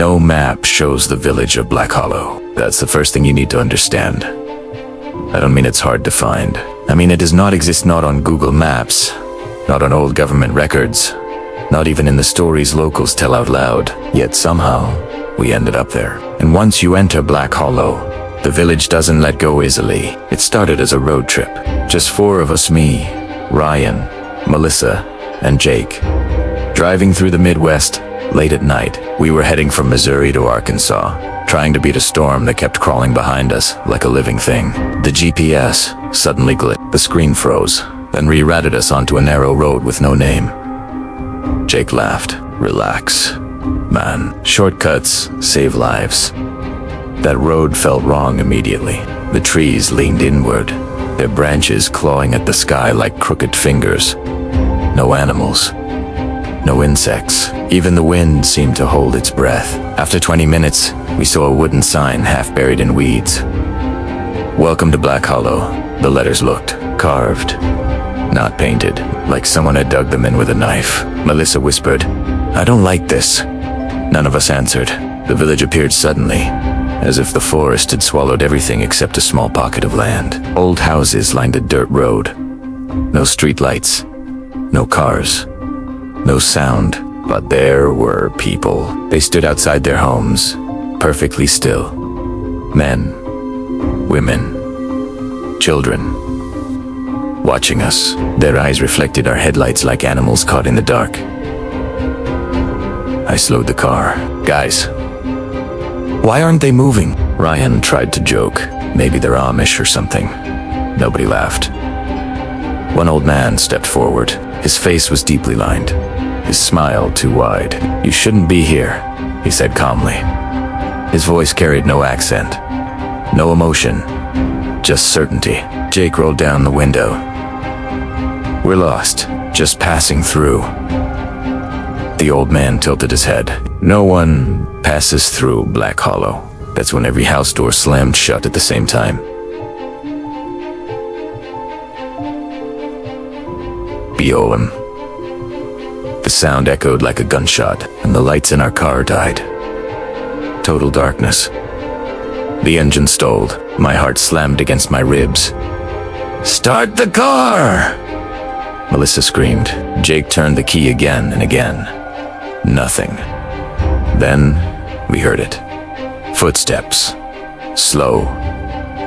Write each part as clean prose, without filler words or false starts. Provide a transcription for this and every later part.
No map shows the village of Black Hollow. That's the first thing you need to understand. I don't mean it's hard to find. I mean it does not exist, not on Google Maps, not on old government records, not even in the stories locals tell out loud. Yet somehow, we ended up there. And once you enter Black Hollow, the village doesn't let go easily. It started as a road trip. Just 4 of us, me, Ryan, Melissa, and Jake. Driving through the Midwest, late at night. We were heading from Missouri to Arkansas, trying to beat a storm that kept crawling behind us like a living thing. The GPS suddenly glitched. The screen froze, then rerouted us onto a narrow road with no name. Jake laughed. Relax, man. Shortcuts save lives. That road felt wrong immediately. The trees leaned inward, their branches clawing at the sky like crooked fingers. No animals, no insects. Even the wind seemed to hold its breath. After 20 minutes, we saw a wooden sign half buried in weeds. Welcome to Black Hollow. The letters looked carved, not painted, like someone had dug them in with a knife. Melissa whispered, "I don't like this." None of us answered. The village appeared suddenly, as if the forest had swallowed everything except a small pocket of land. Old houses lined a dirt road. No streetlights, no cars, no sound, but there were people. They stood outside their homes, perfectly still. Men, women, children, watching us. Their eyes reflected our headlights like animals caught in the dark. I slowed the car. "Guys, why aren't they moving?" Ryan tried to joke. Maybe they're Amish or something. Nobody laughed. One old man stepped forward. His face was deeply lined, his smile too wide. "You shouldn't be here," he said calmly. His voice carried no accent, no emotion, just certainty. Jake rolled down the window. "We're lost, just passing through." The old man tilted his head. "No one passes through Black Hollow." That's when every house door slammed shut at the same time. Beolem. The sound echoed like a gunshot, and the lights in our car died. Total darkness. The engine stalled. My heart slammed against my ribs. "Start the car!" Melissa screamed. Jake turned the key again and again. Nothing. Then we heard it. Footsteps. Slow.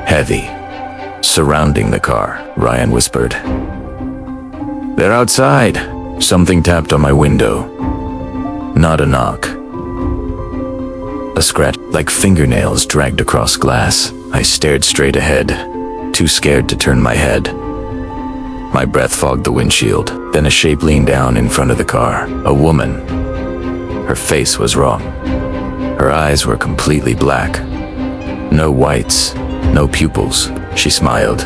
Heavy. Surrounding the car. Ryan whispered, "They're outside." Something tapped on my window. Not a knock. A scratch, like fingernails dragged across glass. I stared straight ahead, too scared to turn my head. My breath fogged the windshield. Then a shape leaned down in front of the car. A woman. Her face was wrong. Her eyes were completely black. No whites, no pupils. She smiled,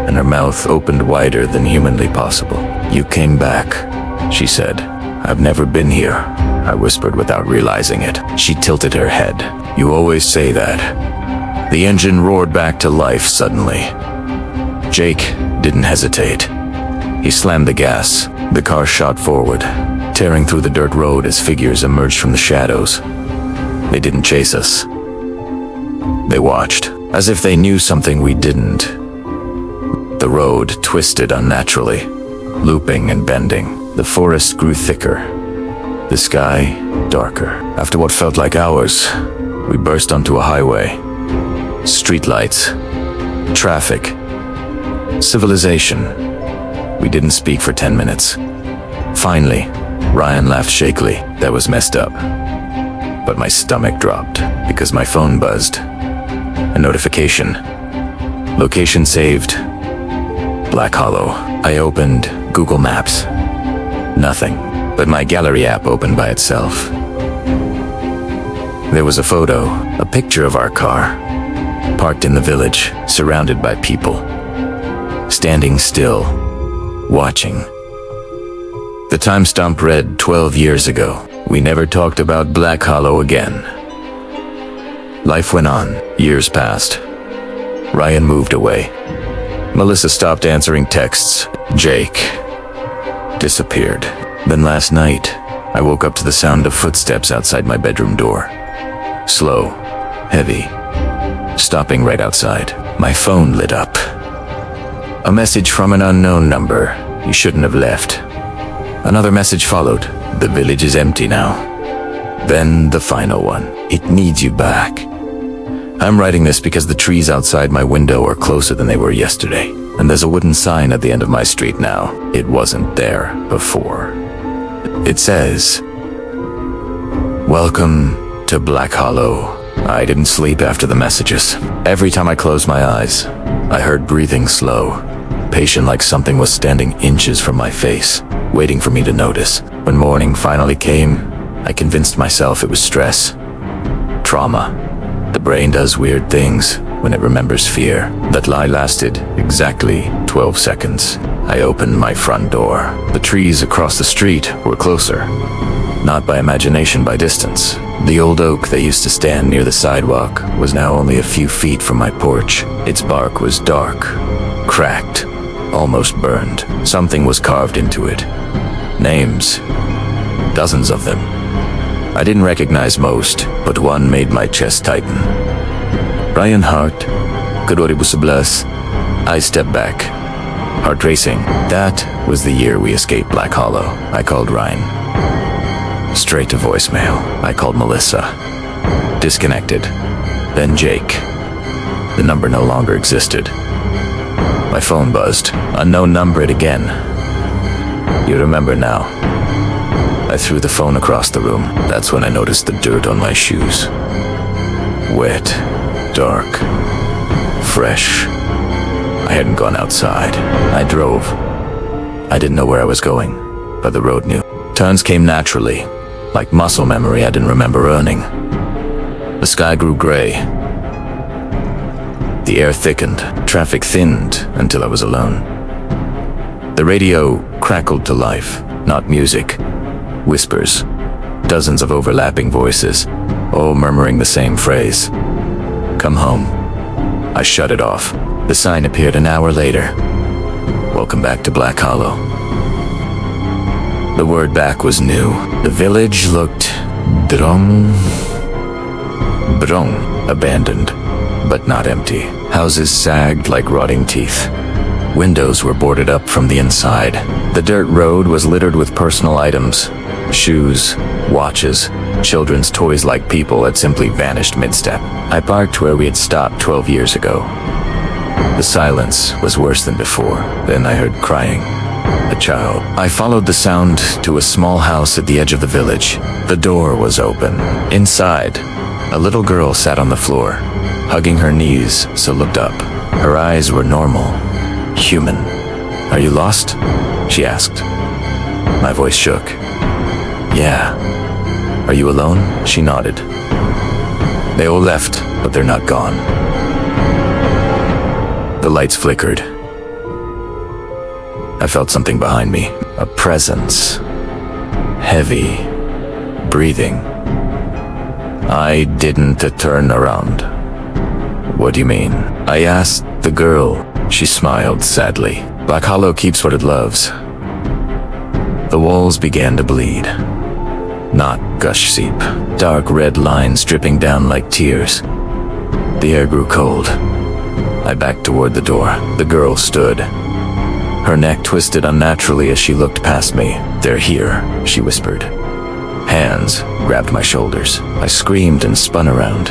and her mouth opened wider than humanly possible. "You came back," she said. "I've never been here," I whispered without realizing it. She tilted her head. "You always say that." The engine roared back to life suddenly. Jake didn't hesitate. He slammed the gas. The car shot forward, tearing through the dirt road as figures emerged from the shadows. They didn't chase us. They watched, as if they knew something we didn't. The road twisted unnaturally, looping and bending. The forest grew thicker, the sky darker. After what felt like hours, we burst onto a highway. Streetlights, traffic, civilization. We didn't speak for 10 minutes. Finally, Ryan laughed shakily. That was messed up. But my stomach dropped because my phone buzzed. A notification. Location saved. Black Hollow. I opened Google Maps. Nothing. But my gallery app opened by itself. There was a photo, a picture of our car, parked in the village, surrounded by people, standing still, watching. The timestamp read 12 years ago. We never talked about Black Hollow again. Life went on. Years passed. Ryan moved away. Melissa stopped answering texts. Jake disappeared. Then last night, I woke up to the sound of footsteps outside my bedroom door. Slow, heavy, stopping right outside. My phone lit up. A message from an unknown number. You shouldn't have left. Another message followed. The village is empty now. Then the final one. It needs you back. I'm writing this because the trees outside my window are closer than they were yesterday. And there's a wooden sign at the end of my street now. It wasn't there before. It says, "Welcome to Black Hollow." I didn't sleep after the messages. Every time I closed my eyes, I heard breathing slow, patient, like something was standing inches from my face, waiting for me to notice. When morning finally came, I convinced myself it was stress. Trauma. The brain does weird things when it remembers fear. That lie lasted exactly 12 seconds. I opened my front door. The trees across the street were closer. Not by imagination, by distance. The old oak that used to stand near the sidewalk was now only a few feet from my porch. Its bark was dark, cracked, almost burned. Something was carved into it. Names. Dozens of them. I didn't recognize most, but one made my chest tighten. Ryan Hart, 2011. I stepped back, heart racing. That was the year we escaped Black Hollow. I called Ryan. Straight to voicemail. I called Melissa. Disconnected. Then Jake. The number no longer existed. My phone buzzed. Unknown number it again. You remember now. I threw the phone across the room. That's when I noticed the dirt on my shoes. Wet, dark, fresh. I hadn't gone outside. I drove. I didn't know where I was going, but the road knew. Turns came naturally, like muscle memory I didn't remember earning. The sky grew gray. The air thickened. Traffic thinned until I was alone. The radio crackled to life, not music. Whispers. Dozens of overlapping voices, all murmuring the same phrase. Come home. I shut it off. The sign appeared an hour later. Welcome back to Black Hollow. The word back was new. The village looked abandoned, but not empty. Houses sagged like rotting teeth. Windows were boarded up from the inside. The dirt road was littered with personal items. Shoes, watches, children's toys, like people had simply vanished mid-step. I parked where we had stopped 12 years ago. The silence was worse than before. Then I heard crying. A child. I followed the sound to a small house at the edge of the village. The door was open. Inside, a little girl sat on the floor, hugging her knees, so looked up. Her eyes were normal, human. Are you lost? She asked. My voice shook. Yeah. Are you alone? She nodded. They all left, but they're not gone. The lights flickered. I felt something behind me. A presence. Heavy. Breathing. I didn't turn around. What do you mean? I asked the girl. She smiled sadly. Black Hollow keeps what it loves. The walls began to bleed. Not gush seep. Dark red lines dripping down like tears. The air grew cold. I backed toward the door. The girl stood. Her neck twisted unnaturally as she looked past me. They're here, she whispered. Hands grabbed my shoulders. I screamed and spun around.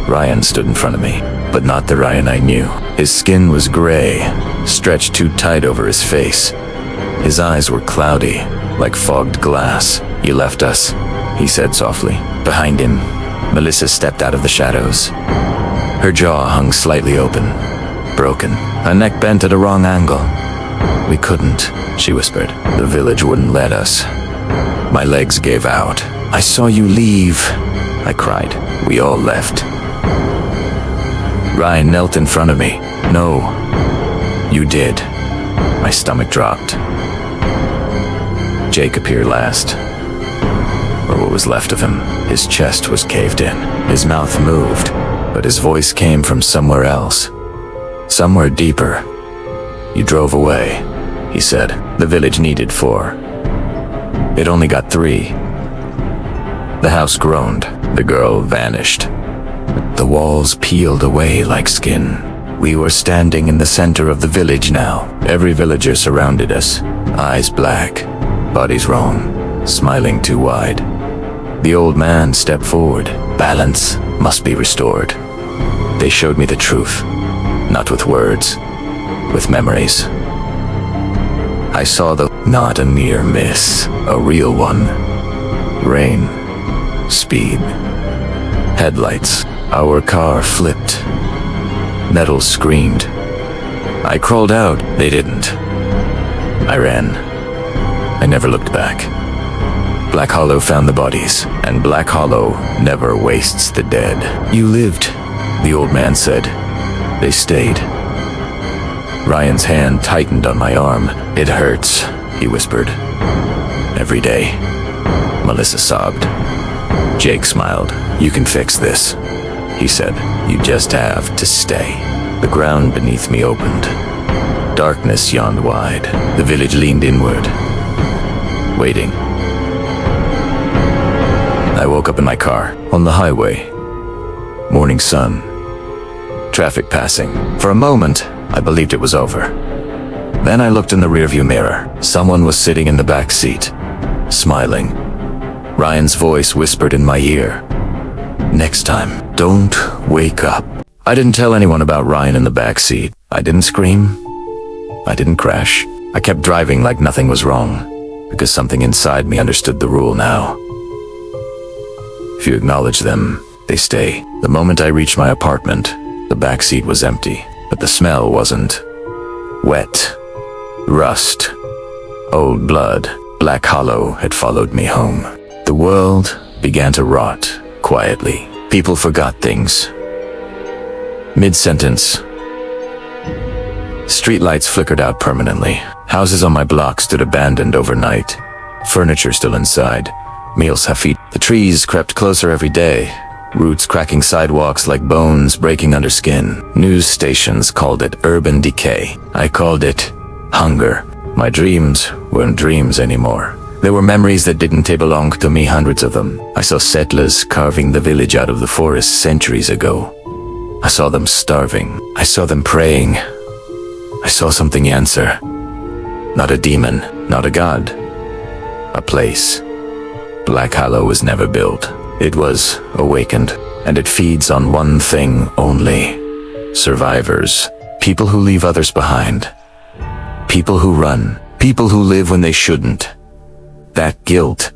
Ryan stood in front of me, but not the Ryan I knew. His skin was gray, stretched too tight over his face. His eyes were cloudy, like fogged glass. You left us, he said softly. Behind him, Melissa stepped out of the shadows. Her jaw hung slightly open, broken, her neck bent at a wrong angle. We couldn't, she whispered. The village wouldn't let us. My legs gave out. I saw you leave, I cried. We all left. Ryan knelt in front of me. No, you did. My stomach dropped. Jake appeared last, or what was left of him. His chest was caved in. His mouth moved, but his voice came from somewhere else. Somewhere deeper. You drove away, he said. The village needed 4. It only got 3. The house groaned. The girl vanished. The walls peeled away like skin. We were standing in the center of the village now. Every villager surrounded us, eyes black, bodies wrong, smiling too wide. The old man stepped forward. Balance must be restored. They showed me the truth, not with words, with memories. I saw not a near miss, a real one. Rain, speed, headlights. Our car flipped. Metal screamed. I crawled out. They didn't. I ran. I never looked back. Black Hollow found the bodies, and Black Hollow never wastes the dead. You lived, the old man said. They stayed. Ryan's hand tightened on my arm. It hurts, he whispered. Every day. Melissa sobbed. Jake smiled. You can fix this, he said. You just have to stay. The ground beneath me opened. Darkness yawned wide. The village leaned inward, waiting. I woke up in my car, on the highway. Morning sun. Traffic passing. For a moment, I believed it was over. Then I looked in the rearview mirror. Someone was sitting in the back seat, smiling. Ryan's voice whispered in my ear. Next time, don't wake up. I didn't tell anyone about Ryan in the back seat. I didn't scream. I didn't crash. I kept driving like nothing was wrong, because something inside me understood the rule now. If you acknowledge them, they stay. The moment I reached my apartment, the back seat was empty, but the smell wasn't. Wet. Rust. Old blood. Black Hollow had followed me home. The world began to rot. Quietly. People forgot things. Mid-sentence. Streetlights flickered out permanently. Houses on my block stood abandoned overnight. Furniture still inside. Meals half-eaten. The trees crept closer every day. Roots cracking sidewalks like bones breaking under skin. News stations called it urban decay. I called it hunger. My dreams weren't dreams anymore. There were memories that didn't belong to me, hundreds of them. I saw settlers carving the village out of the forest centuries ago. I saw them starving. I saw them praying. I saw something answer. Not a demon, not a god. A place. Black Hollow was never built. It was awakened, and it feeds on one thing only. Survivors. People who leave others behind. People who run. People who live when they shouldn't. That guilt,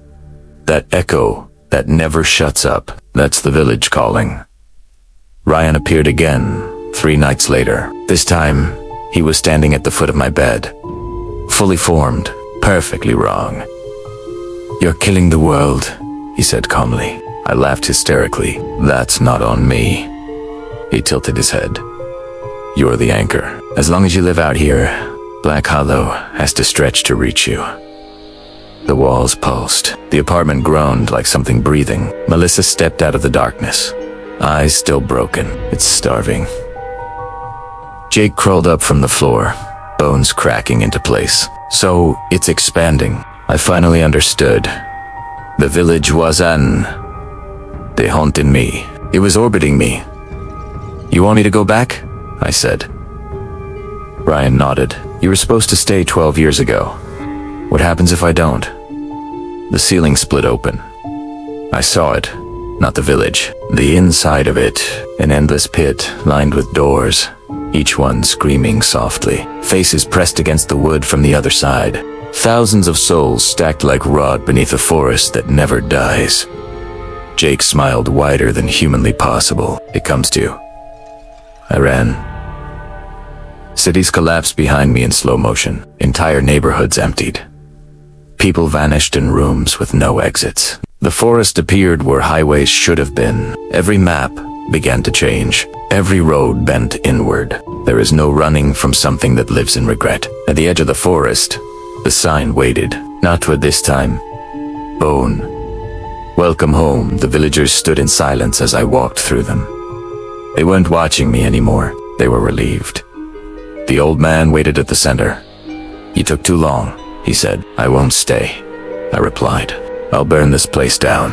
that echo, that never shuts up, that's the village calling. Ryan appeared again, 3 nights later. This time, he was standing at the foot of my bed. Fully formed, perfectly wrong. You're killing the world, he said calmly. I laughed hysterically. That's not on me. He tilted his head. You're the anchor. As long as you live out here, Black Hollow has to stretch to reach you. The walls pulsed. The apartment groaned like something breathing. Melissa stepped out of the darkness. Eyes still broken. It's starving. Jake crawled up from the floor, bones cracking into place. So, it's expanding. I finally understood. The village was they haunted me. It was orbiting me. You want me to go back? I said. Ryan nodded. You were supposed to stay 12 years ago. What happens if I don't? The ceiling split open. I saw it, not the village. The inside of it, an endless pit lined with doors, each one screaming softly. Faces pressed against the wood from the other side. Thousands of souls stacked like rot beneath a forest that never dies. Jake smiled wider than humanly possible. It comes to you. I ran. Cities collapsed behind me in slow motion. Entire neighborhoods emptied. People vanished in rooms with no exits. The forest appeared where highways should have been. Every map began to change. Every road bent inward. There is no running from something that lives in regret. At the edge of the forest, the sign waited. Not for this time. Bone. Welcome home. The villagers stood in silence as I walked through them. They weren't watching me anymore. They were relieved. The old man waited at the center. You took too long, he said. I won't stay, I replied. I'll burn this place down.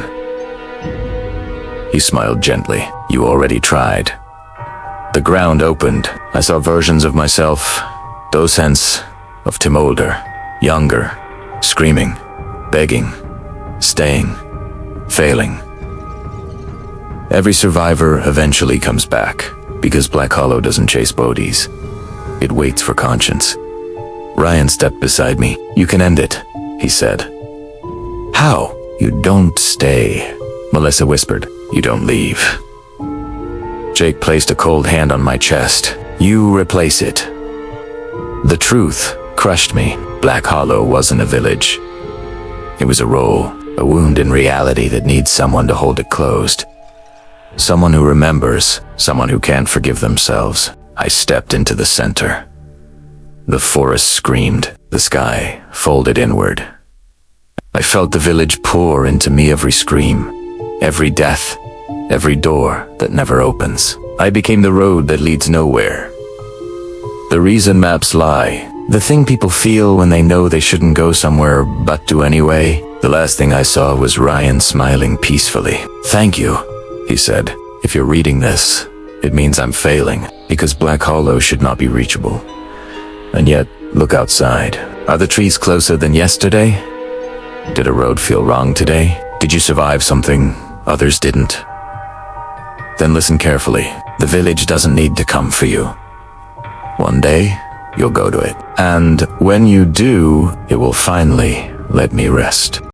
He smiled gently. You already tried. The ground opened. I saw versions of myself, docents of Tim older, younger, screaming, begging, staying, failing. Every survivor eventually comes back, because Black Hollow doesn't chase bodies. It waits for conscience. Ryan stepped beside me. You can end it, he said. How? You don't stay, Melissa whispered. You don't leave. Jake placed a cold hand on my chest. You replace it. The truth crushed me. Black Hollow wasn't a village. It was a role, a wound in reality that needs someone to hold it closed. Someone who remembers, someone who can't forgive themselves. I stepped into the center. The forest screamed, the sky folded inward. I felt the village pour into me, every scream, every death, every door that never opens. I became the road that leads nowhere. The reason maps lie, the thing people feel when they know they shouldn't go somewhere but do anyway. The last thing I saw was Ryan smiling peacefully. Thank you, he said. If you're reading this, it means I'm failing, because Black Hollow should not be reachable. And yet, look outside. Are the trees closer than yesterday? Did a road feel wrong today? Did you survive something others didn't? Then listen carefully. The village doesn't need to come for you. One day, you'll go to it. And when you do, it will finally let me rest.